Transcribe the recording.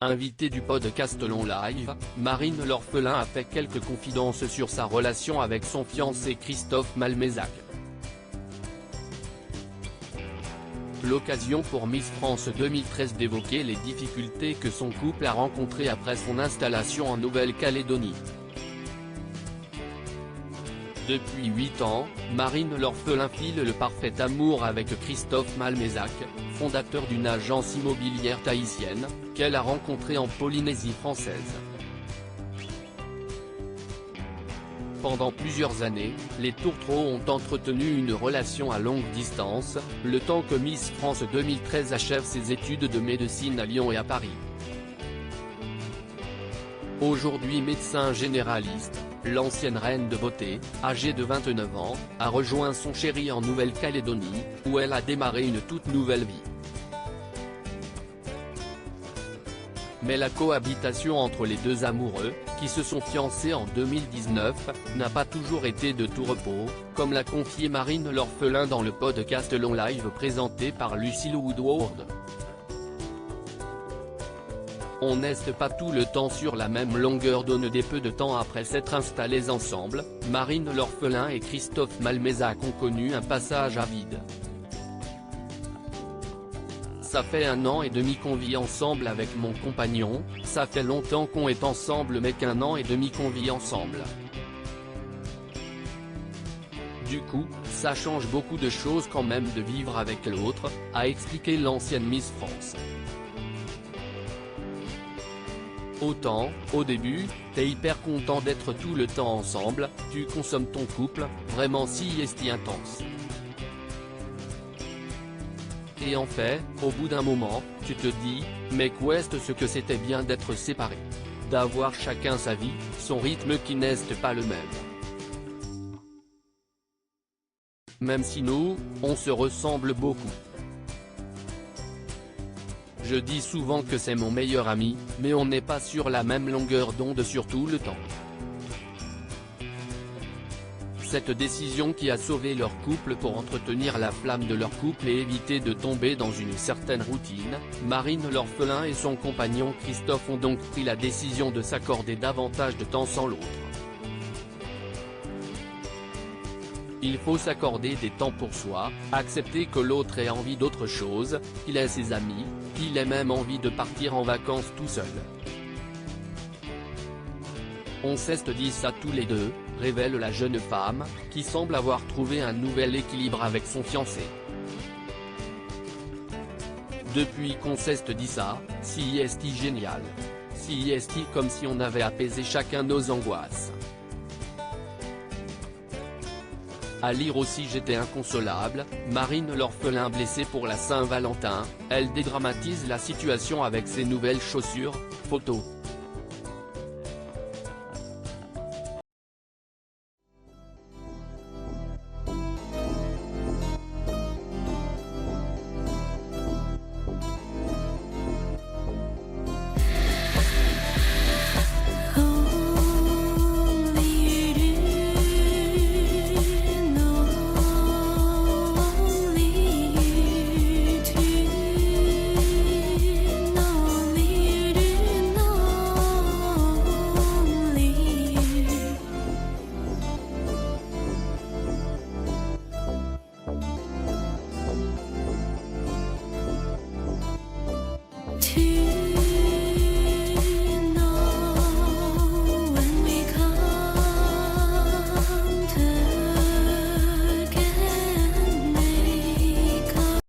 Invitée du podcast Long Live, Marine l'orphelin a fait quelques confidences sur sa relation avec son fiancé Christophe Malmezac. L'occasion pour Miss France 2013 d'évoquer les difficultés que son couple a rencontrées après son installation en Nouvelle-Calédonie. Depuis 8 ans, Marine l'orphelin file le parfait amour avec Christophe Malmezac, fondateur d'une agence immobilière tahitienne, qu'elle a rencontré en Polynésie française. Pendant plusieurs années, les tourtereaux ont entretenu une relation à longue distance, le temps que Miss France 2013 achève ses études de médecine à Lyon et à Paris. Aujourd'hui médecin généraliste, l'ancienne reine de beauté, âgée de 29 ans, a rejoint son chéri en Nouvelle-Calédonie, où elle a démarré une toute nouvelle vie. Mais la cohabitation entre les deux amoureux, qui se sont fiancés en 2019, n'a pas toujours été de tout repos, comme l'a confié Marine l'orphelin dans le podcast Long Live présenté par Lucille Woodward. On n'est pas tout le temps sur la même longueur d'onde. Dès peu de temps après s'être installés ensemble, Marine l'orphelin et Christophe Malmezac ont connu un passage à vide. Ça fait 1 an et demi qu'on vit ensemble avec mon compagnon, ça fait longtemps qu'on est ensemble mais qu'1 an et demi qu'on vit ensemble. Du coup, ça change beaucoup de choses quand même de vivre avec l'autre, a expliqué l'ancienne Miss France. Autant, au début, t'es hyper content d'être tout le temps ensemble, tu consommes ton couple, vraiment si intense. Et en fait, au bout d'un moment, tu te dis, mais qu'est-ce ce que c'était bien d'être séparés. D'avoir chacun sa vie, son rythme qui n'est pas le même. Même si nous, on se ressemble beaucoup. Je dis souvent que c'est mon meilleur ami, mais on n'est pas sur la même longueur d'onde sur tout le temps. Cette décision qui a sauvé leur couple pour entretenir la flamme de leur couple et éviter de tomber dans une certaine routine, Marine l'orphelin et son compagnon Christophe ont donc pris la décision de s'accorder davantage de temps sans l'autre. Il faut s'accorder des temps pour soi, accepter que l'autre ait envie d'autre chose, qu'il ait ses amis, qu'il ait même envie de partir en vacances tout seul. On s'est dit ça tous les deux, révèle la jeune femme, qui semble avoir trouvé un nouvel équilibre avec son fiancé. Depuis qu'on s'est dit ça, c'est génial. C'est comme si on avait apaisé chacun nos angoisses. À lire aussi J'étais inconsolable, Marine l'orphelin blessée pour la Saint-Valentin, elle dédramatise la situation avec ses nouvelles chaussures, photo.